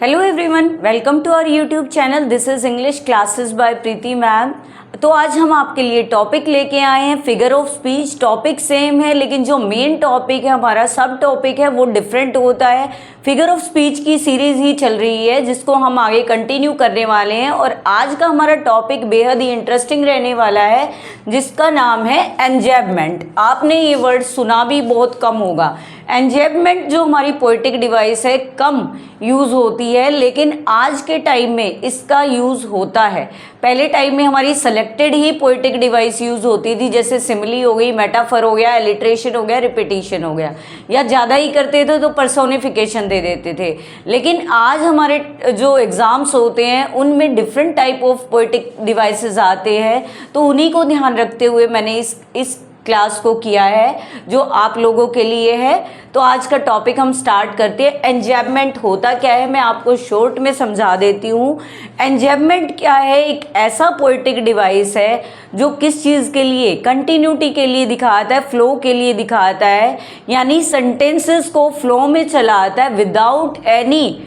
Hello everyone, welcome to our YouTube channel. This is English classes by Preeti ma'am. तो आज हम आपके लिए टॉपिक लेके आए हैं figure of speech. Topic same है लेकिन जो मेन टॉपिक है, हमारा सब टॉपिक है, वो डिफरेंट होता है। फिगर ऑफ स्पीच की सीरीज़ ही चल रही है जिसको हम आगे कंटिन्यू करने वाले हैं और आज का हमारा टॉपिक बेहद ही इंटरेस्टिंग रहने वाला है जिसका नाम है एंजैबमेंट। आपने ये वर्ड सुना भी बहुत कम होगा। एंजैबमेंट जो हमारी पोएटिक डिवाइस है कम यूज़ होती है, लेकिन आज के टाइम में इसका यूज़ होता है। पहले टाइम में हमारी सेलेक्टेड ही पोएटिक डिवाइस यूज़ होती थी, जैसे सिमिली हो गई, मेटाफर हो गया, एलिट्रेशन हो गया, रिपीटिशन हो गया, या ज़्यादा ही करते थे तो पर्सोनिफिकेशन दे देते थे। लेकिन आज हमारे जो एग्ज़ाम्स होते हैं उनमें different type of poetic devices आते हैं, तो उन्हीं को ध्यान रखते हुए मैंने इस क्लास को किया है जो आप लोगों के लिए है। तो आज का टॉपिक हम स्टार्ट करते हैं। एंजैबमेंट होता क्या है मैं आपको शॉर्ट में समझा देती हूँ। एंजैबमेंट क्या है? एक ऐसा पोएटिक डिवाइस है जो किस चीज़ के लिए, कंटिन्यूटी के लिए दिखाता है, फ्लो के लिए दिखाता है, यानी सेंटेंसेस को फ्लो में चलाता है विदाउट एनी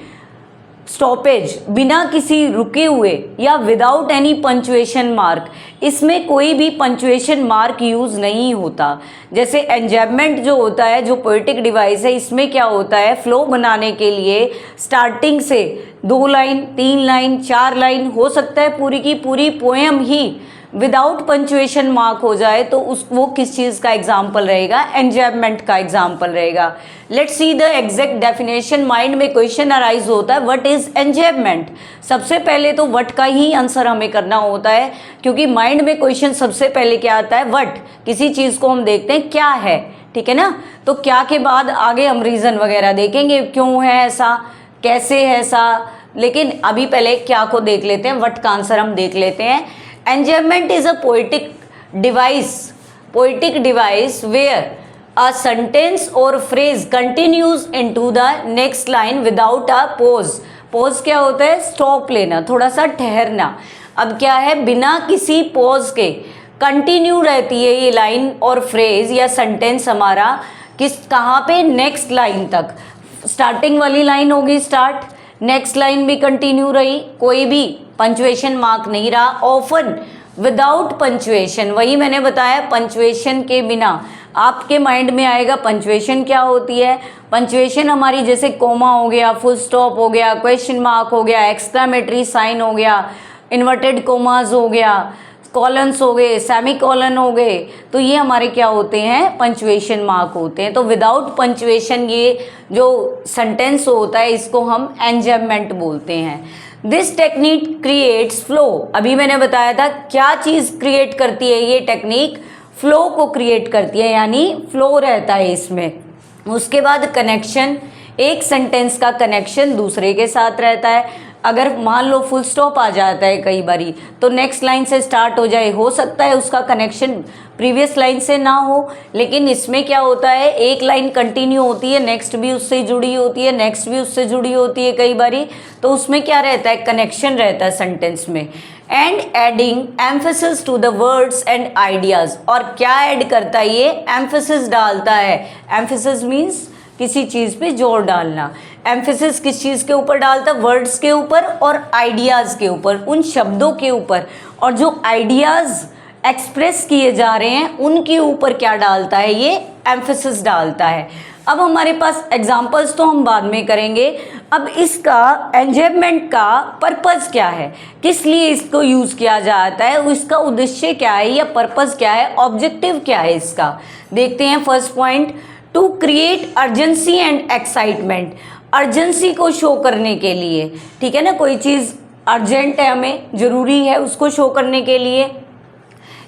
स्टॉपेज, बिना किसी रुके हुए, या विदाउट एनी पंचुएशन मार्क। इसमें कोई भी पंचुएशन मार्क यूज़ नहीं होता। जैसे एंजैबमेंट जो होता है, जो पोएटिक डिवाइस है, इसमें क्या होता है, फ्लो बनाने के लिए स्टार्टिंग से 2 लाइन, 3 लाइन, 4 लाइन, हो सकता है पूरी की पूरी पोएम ही विदाउट पंचुएशन मार्क हो जाए, तो वो किस चीज़ का एग्जाम्पल रहेगा? एंजैबमेंट का एग्जाम्पल रहेगा। Let's see the exact definition. Mind में क्वेश्चन अराइज होता है, व्हाट इज एंजैबमेंट? सबसे पहले तो व्हाट का ही आंसर हमें करना होता है, क्योंकि माइंड में क्वेश्चन सबसे पहले क्या आता है? व्हाट। किसी चीज़ को हम देखते हैं क्या है, ठीक है ना, तो क्या के बाद आगे हम रीज़न वगैरह देखेंगे, क्यों है ऐसा, कैसे है ऐसा, लेकिन अभी पहले क्या को देख लेते हैं, व्हाट का आंसर हम देख लेते हैं। Enjambment is a poetic device where a sentence or phrase continues into the next line without a pause. Pause क्या होता है? स्टॉप लेना, थोड़ा सा ठहरना। अब क्या है, बिना किसी पॉज के कंटिन्यू रहती है ये लाइन और फ्रेज या सेंटेंस हमारा कहाँ पे? नेक्स्ट लाइन तक। स्टार्टिंग वाली लाइन होगी स्टार्ट, नेक्स्ट लाइन भी कंटिन्यू रही, कोई भी पंचुएशन मार्क नहीं रहा, ऑफन विदाउट पंचुएशन। वही मैंने बताया, पंचुएशन के बिना। आपके माइंड में आएगा पंचुएशन क्या होती है। पंचुएशन हमारी जैसे कोमा हो गया, फुल स्टॉप हो गया, क्वेश्चन मार्क हो गया, एक्सक्लेमेटरी साइन हो गया, इन्वर्टेड कोमास हो गया, कॉलन्स हो गए, सेमी कॉलन हो गए, तो ये हमारे क्या होते हैं? पंचुएशन मार्क होते हैं। तो विदाउट पंचुएशन ये जो सेंटेंस होता है इसको हम एंजैबमेंट बोलते हैं। This technique creates flow. अभी मैंने बताया था क्या चीज़ क्रिएट करती है ये टेक्निक? फ्लो को क्रिएट करती है, यानी फ्लो रहता है इसमें। उसके बाद कनेक्शन, एक सेंटेंस का कनेक्शन दूसरे के साथ रहता है। अगर मान लो फुल स्टॉप आ जाता है कई बारी, तो नेक्स्ट लाइन से स्टार्ट हो जाए, हो सकता है उसका कनेक्शन प्रीवियस लाइन से ना हो, लेकिन इसमें क्या होता है, एक लाइन कंटिन्यू होती है, नेक्स्ट भी उससे जुड़ी होती है, नेक्स्ट भी उससे जुड़ी होती है कई बारी, तो उसमें क्या रहता है? कनेक्शन रहता है सेंटेंस में। And adding emphasis to the words and ideas. और क्या ऐड करता है ये? एम्फेसिस डालता है। एम्फेसिस मीन्स किसी चीज़ पे जोर डालना। एम्फेसिस किस चीज़ के ऊपर डालता है? वर्ड्स के ऊपर और आइडियाज़ के ऊपर, उन शब्दों के ऊपर, और जो आइडियाज़ एक्सप्रेस किए जा रहे हैं उनके ऊपर क्या डालता है? ये एम्फेसिस डालता है। अब हमारे पास एग्जाम्पल्स तो हम बाद में करेंगे। अब इसका एंजैबमेंट का पर्पज़ क्या है, किस लिए इसको यूज़ किया जाता है, इसका उद्देश्य क्या है या पर्पज़ क्या है, ऑब्जेक्टिव क्या है इसका, देखते हैं। First point, to create urgency and excitement. Urgency को शो करने के लिए, ठीक है ना, कोई चीज़ अर्जेंट है, हमें ज़रूरी है, उसको शो करने के लिए।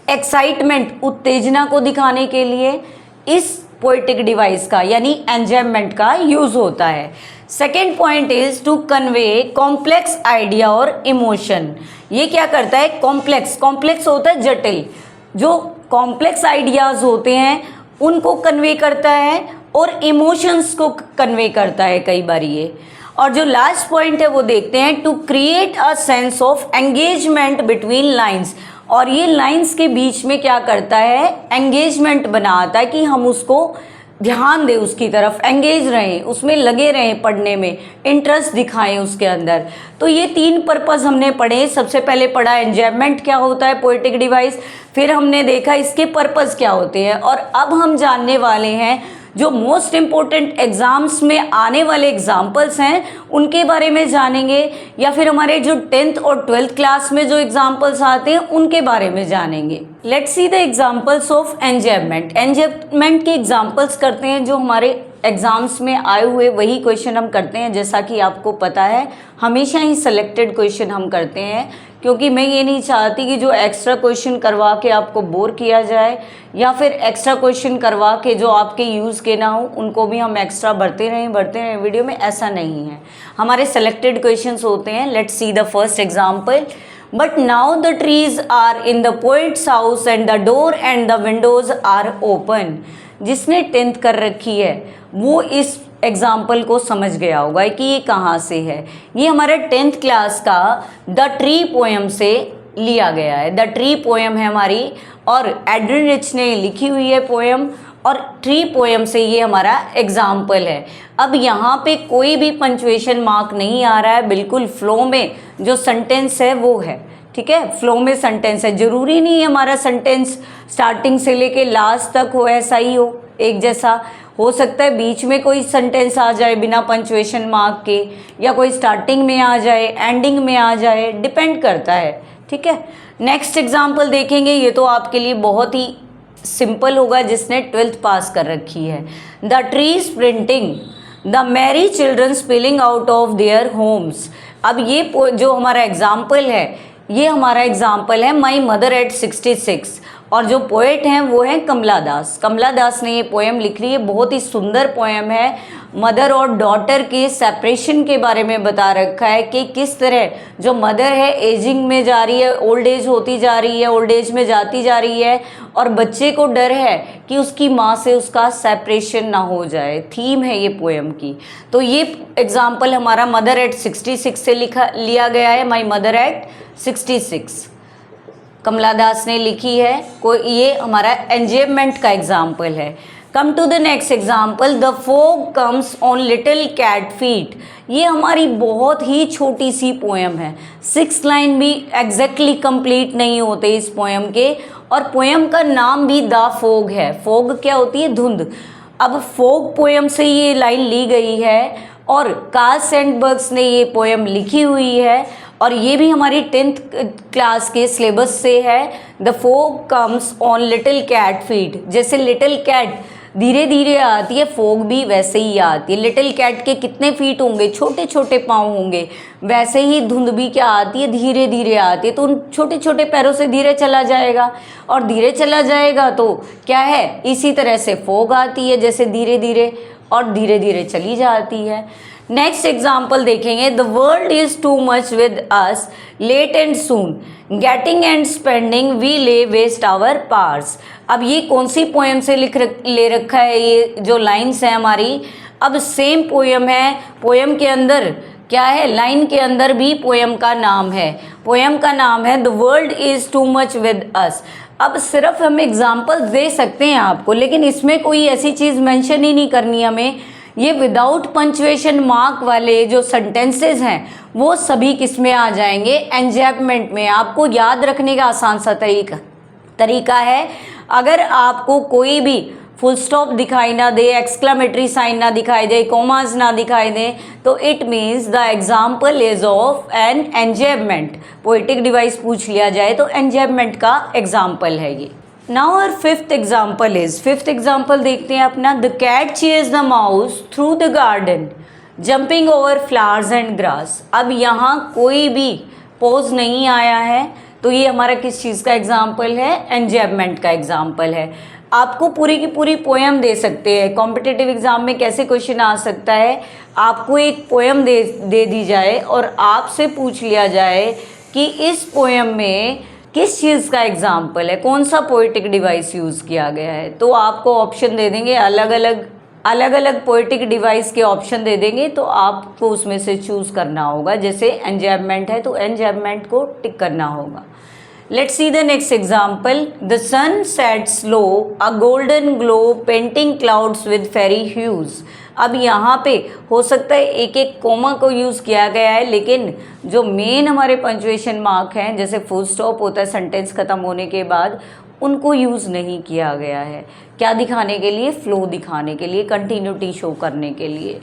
एक्साइटमेंट, उत्तेजना को दिखाने के लिए इस पोएटिक डिवाइस का यानी एंजैबमेंट का यूज़ होता है। Second point is to convey complex idea और इमोशन। ये क्या करता है? कॉम्प्लेक्स होता है जटिल, जो कॉम्प्लेक्स आइडियाज़ होते हैं उनको कन्वे करता है और इमोशंस को कन्वे करता है कई बार ये। और जो लास्ट पॉइंट है वो देखते हैं, to create a sense of engagement between lines. और ये लाइंस के बीच में क्या करता है? एंगेजमेंट बनाता है कि हम उसको ध्यान दें उसकी तरफ, एंगेज रहें, उसमें लगे रहें, पढ़ने में इंटरेस्ट दिखाएं उसके अंदर। तो ये 3 पर्पस हमने पढ़े। सबसे पहले पढ़ा एंजॉयमेंट क्या होता है पोएटिक डिवाइस, फिर हमने देखा इसके पर्पस क्या होते हैं, और अब हम जानने वाले हैं जो मोस्ट इम्पोर्टेंट एग्जाम्स में आने वाले एग्जाम्पल्स हैं उनके बारे में जानेंगे, या फिर हमारे जो 10th और 12th क्लास में जो एग्जाम्पल्स आते हैं उनके बारे में जानेंगे। Let's see the examples of enjoyment. Enjoyment के एग्जाम्पल्स करते हैं जो हमारे एग्जाम्स में आए हुए वही क्वेश्चन हम करते हैं। जैसा कि आपको पता है हमेशा ही सिलेक्टेड क्वेश्चन हम करते हैं, क्योंकि मैं ये नहीं चाहती कि जो एक्स्ट्रा क्वेश्चन करवा के आपको बोर किया जाए, या फिर एक्स्ट्रा क्वेश्चन करवा के जो आपके यूज़ के ना हो उनको भी हम एक्स्ट्रा बढ़ते रहें वीडियो में। ऐसा नहीं है, हमारे सेलेक्टेड क्वेश्चंस होते हैं। Let's see the first example. But now the trees are in the poet's house and the door and the windows are open. जिसने 10th कर रखी है वो इस एग्जाम्पल को समझ गया होगा कि ये कहाँ से है। ये हमारे 10th क्लास का द ट्री पोएम से लिया गया है। द ट्री पोएम है हमारी, और एड्रिन रिच ने लिखी हुई है पोएम, और ट्री पोएम से ये हमारा एग्जाम्पल है। अब यहाँ पे कोई भी पंचुएशन मार्क नहीं आ रहा है, बिल्कुल फ्लो में जो सेंटेंस है वो है। ठीक है, फ्लो में सेंटेंस है। ज़रूरी नहीं है हमारा सेंटेंस स्टार्टिंग से लेके लास्ट तक हो ऐसा ही हो, एक जैसा हो सकता है बीच में कोई सेंटेंस आ जाए बिना पंचुएशन मार्क के, या कोई स्टार्टिंग में आ जाए, एंडिंग में आ जाए, डिपेंड करता है। ठीक है, नेक्स्ट एग्जाम्पल देखेंगे। ये तो आपके लिए बहुत ही सिंपल होगा जिसने 12th पास कर रखी है। The trees printing the Mary children spilling out of their homes. अब ये जो हमारा एग्जाम्पल है, ये हमारा एग्जाम्पल है माई मदर एट 66, और जो पोएट हैं वो हैं कमला दास। कमला दास ने ये पोएम लिख रही है, बहुत ही सुंदर पोएम है। मदर और डॉटर के सेपरेशन के बारे में बता रखा है कि किस तरह जो मदर है एजिंग में जा रही है, ओल्ड एज होती जा रही है, ओल्ड एज में जाती जा रही है, और बच्चे को डर है कि उसकी माँ से उसका सेपरेशन ना हो जाए। थीम है ये पोएम की। तो ये एग्जाम्पल हमारा मदर एट 66 से लिया गया है। माई मदर एट 66 कमला दास ने लिखी है। ये हमारा एंजॉयमेंट का एग्जाम्पल है। Come to the next example. The fog comes on little cat feet. ये हमारी बहुत ही छोटी सी पोएम है। 6 लाइन भी एग्जैक्टली कंप्लीट नहीं होते इस पोएम के, और पोएम का नाम भी द फॉग है। फॉग क्या होती है? धुंध। अब फॉग पोएम से ये लाइन ली गई है, और कार्ल सैंडबर्ग्स ने ये पोएम लिखी हुई है, और ये भी हमारी 10th क्लास के सिलेबस से है। The fog comes on little cat feet. जैसे लिटिल कैट धीरे धीरे आती है, फॉग भी वैसे ही आती है। लिटिल कैट के कितने फीट होंगे? छोटे छोटे पाँव होंगे। वैसे ही धुंध भी क्या आती है? धीरे धीरे आती है। तो उन छोटे छोटे पैरों से धीरे चला जाएगा, और धीरे चला जाएगा तो क्या है? इसी तरह से फॉग आती है, जैसे धीरे धीरे, और धीरे धीरे चली जाती है। नेक्स्ट एग्जाम्पल देखेंगे। The world is too much with us late and soon getting and spending we lay waste our powers. अब ये कौन सी पोएम से ले रखा है? ये जो लाइन्स हैं हमारी, अब सेम पोएम है। पोएम के अंदर क्या है? लाइन के अंदर भी पोएम का नाम है। पोएम का नाम है the world is too much with अस। अब सिर्फ हम एग्जाम्पल दे सकते हैं आपको, लेकिन इसमें कोई ऐसी चीज़ मेंशन ही नहीं करनी हमें। ये विदाउट पंचुएशन मार्क वाले जो सेंटेंसेस हैं वो सभी किस में आ जाएंगे? एंजॉयमेंट में। आपको याद रखने का आसान सा तरीका है, अगर आपको कोई भी फुल स्टॉप दिखाई ना दे, एक्सक्लेमेटरी साइन ना दिखाई दे, कॉमास ना दिखाई दे, तो it means the example is of an enjoyment. Poetic device पूछ लिया जाए तो एंजॉयमेंट का एग्जाम्पल है ये। Now our fifth example is, fifth example देखते हैं अपना। The cat chase the mouse through the garden jumping over flowers and grass. अब यहाँ कोई भी पोज नहीं आया है, तो ये हमारा किस चीज़ का एग्जाम्पल है? एंजॉयमेंट का एग्जाम्पल है। आपको पूरी की पूरी पोएम दे सकते हैं। कॉम्पिटिटिव एग्जाम में कैसे क्वेश्चन आ सकता है? आपको एक पोएम दे दी जाए और आपसे पूछ लिया जाए कि इस पोएम में किस चीज़ का एग्जाम्पल है, कौन सा पोएटिक डिवाइस यूज़ किया गया है। तो आपको ऑप्शन दे देंगे, अलग अलग पोएटिक डिवाइस के ऑप्शन दे देंगे, तो आपको उसमें से चूज़ करना होगा। जैसे एंजॉयमेंट है तो एंजॉयमेंट को टिक करना होगा। Let's see the next example. The sun sets low, a golden glow, painting clouds with fairy hues. अब यहाँ पे हो सकता है एक एक कोमा को यूज़ किया गया है, लेकिन जो मेन हमारे पंचुएशन मार्क हैं, जैसे फुल स्टॉप होता है सेंटेंस ख़त्म होने के बाद, उनको यूज़ नहीं किया गया है। क्या दिखाने के लिए? फ्लो दिखाने के लिए, कंटिन्यूटी शो करने के लिए।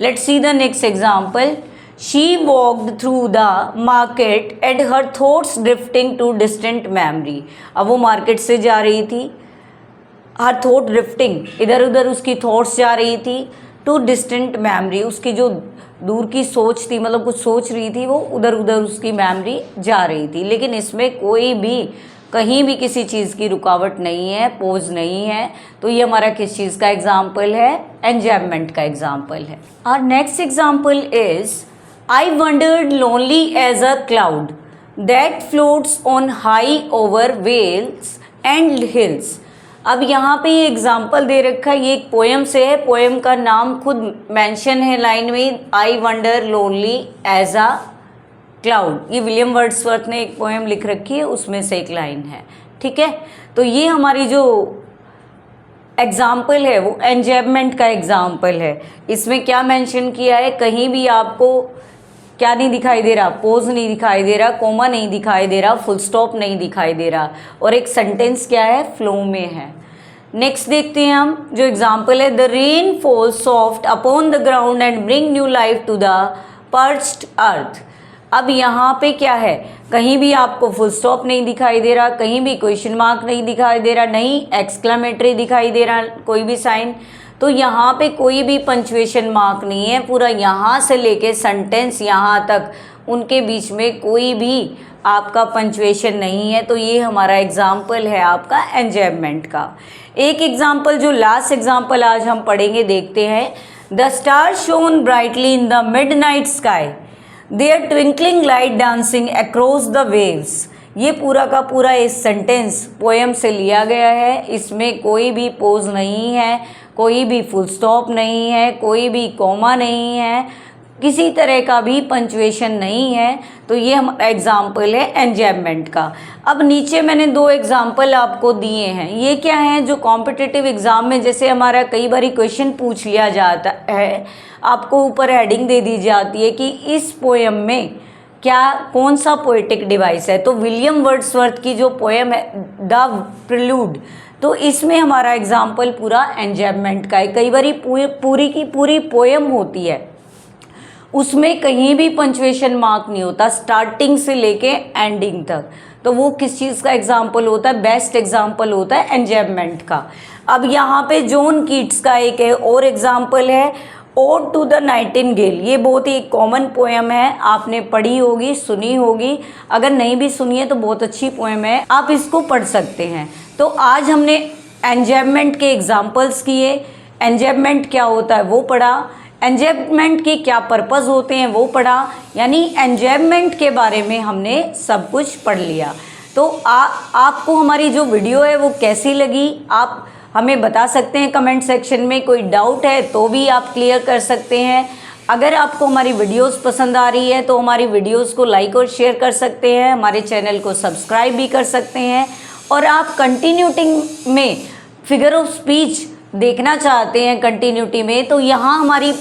Let's see the next example. She walked through the market and her thoughts drifting to distant memory. अब वो मार्केट से जा रही थी, her thought drifting, इधर उधर उसकी थॉट्स जा रही थी, to distant memory, उसकी जो दूर की सोच थी, मतलब कुछ सोच रही थी, वो उधर उधर उसकी मेमोरी जा रही थी। लेकिन इसमें कोई भी कहीं भी किसी चीज़ की रुकावट नहीं है, पोज नहीं है। तो ये हमारा किस चीज़ का एग्जाम्पल है? एंजॉयमेंट का एग्जाम्पल है। और next example is I wandered lonely as a cloud that floats on high over vales and hills. अब यहाँ पे ये एग्जाम्पल दे रखा है, ये एक पोएम से है, पोएम का नाम खुद मेंशन है लाइन में, I wander lonely as a cloud. ये विलियम वर्ड्सवर्थ ने एक पोएम लिख रखी है, उसमें से एक लाइन है, ठीक है। तो ये हमारी जो एग्जाम्पल है वो एंजॉयमेंट का एग्जाम्पल है। इसमें क्या मेंशन किया है? कहीं भी आपको क्या नहीं दिखाई दे रहा? पोज नहीं दिखाई दे रहा, कोमा नहीं दिखाई दे रहा, फुल स्टॉप नहीं दिखाई दे रहा, और एक सेंटेंस क्या है? फ्लो में है। नेक्स्ट देखते हैं हम जो एग्जाम्पल है. The rain fall soft upon the ground and bring new life to the parched earth. अब यहाँ पे क्या है? कहीं भी आपको फुल स्टॉप नहीं दिखाई दे रहा, कहीं भी क्वेश्चन मार्क नहीं दिखाई दे रहा, नहीं एक्सक्लेमेटरी दिखाई दे रहा कोई भी साइन. तो यहाँ पे कोई भी पंचुएशन मार्क नहीं है. पूरा यहाँ से लेके सेंटेंस यहाँ तक उनके बीच में कोई भी आपका पंचुएशन नहीं है. तो ये हमारा एग्जाम्पल है आपका एंजॉयमेंट का. एक एग्जाम्पल जो लास्ट एग्जाम्पल आज हम पढ़ेंगे देखते हैं. The star shone brightly in the midnight sky, their twinkling light dancing across the waves. ये पूरा का पूरा इस सेंटेंस पोएम से लिया गया है. इसमें कोई भी पोज नहीं है, कोई भी फुल स्टॉप नहीं है, कोई भी कॉमा नहीं है, किसी तरह का भी पंचुएशन नहीं है. तो ये हमारा एग्जाम्पल है एंजॉयमेंट का. अब नीचे मैंने दो एग्जाम्पल आपको दिए हैं. ये क्या हैं? जो कॉम्पिटिटिव एग्ज़ाम में जैसे हमारा कई बार क्वेश्चन पूछ लिया जाता है, आपको ऊपर हेडिंग दे दी जाती है कि इस पोएम में क्या कौन सा पोएटिक डिवाइस है. तो विलियम वर्ड्सवर्थ की जो पोएम है द प्रिल्यूड, तो इसमें हमारा एग्जाम्पल पूरा एंजॉयमेंट का है. कई बार पूरी की पूरी पोएम होती है, उसमें कहीं भी पंचुएशन मार्क नहीं होता स्टार्टिंग से लेके एंडिंग तक. तो वो किस चीज़ का एग्जाम्पल होता है? बेस्ट एग्जाम्पल होता है एंजॉयमेंट का. अब यहाँ पे जॉन कीट्स का एक और एग्जाम्पल है, ओड टू द नाइटिंगेल. ये बहुत ही कॉमन पोएम है, आपने पढ़ी होगी, सुनी होगी. अगर नहीं भी सुनी है तो बहुत अच्छी पोएम है, आप इसको पढ़ सकते हैं. तो आज हमने एंजॉयमेंट के एग्जाम्पल्स किए. एंजॉयमेंट क्या होता है वो पढ़ा, एंजॉयमेंट के क्या पर्पज़ होते हैं वो पढ़ा. यानी एंजॉयमेंट के बारे में हमने सब कुछ पढ़ लिया. तो आपको हमारी जो वीडियो है वो कैसी लगी आप हमें बता सकते हैं कमेंट सेक्शन में. कोई डाउट है तो भी आप क्लियर कर सकते हैं. अगर आपको हमारी वीडियोस पसंद आ रही है तो हमारी वीडियोस को लाइक और शेयर कर सकते हैं, हमारे चैनल को सब्सक्राइब भी कर सकते हैं. और आप कंटिन्यूटी में फिगर ऑफ स्पीच देखना चाहते हैं कंटिन्यूटी में, तो यहाँ हमारी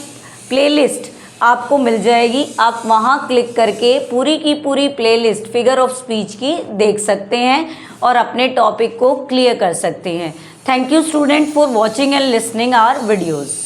प्लेलिस्ट आपको मिल जाएगी. आप वहाँ क्लिक करके पूरी की पूरी प्लेलिस्ट फिगर ऑफ स्पीच की देख सकते हैं और अपने टॉपिक को क्लियर कर सकते हैं. Thank you student for watching and listening our videos.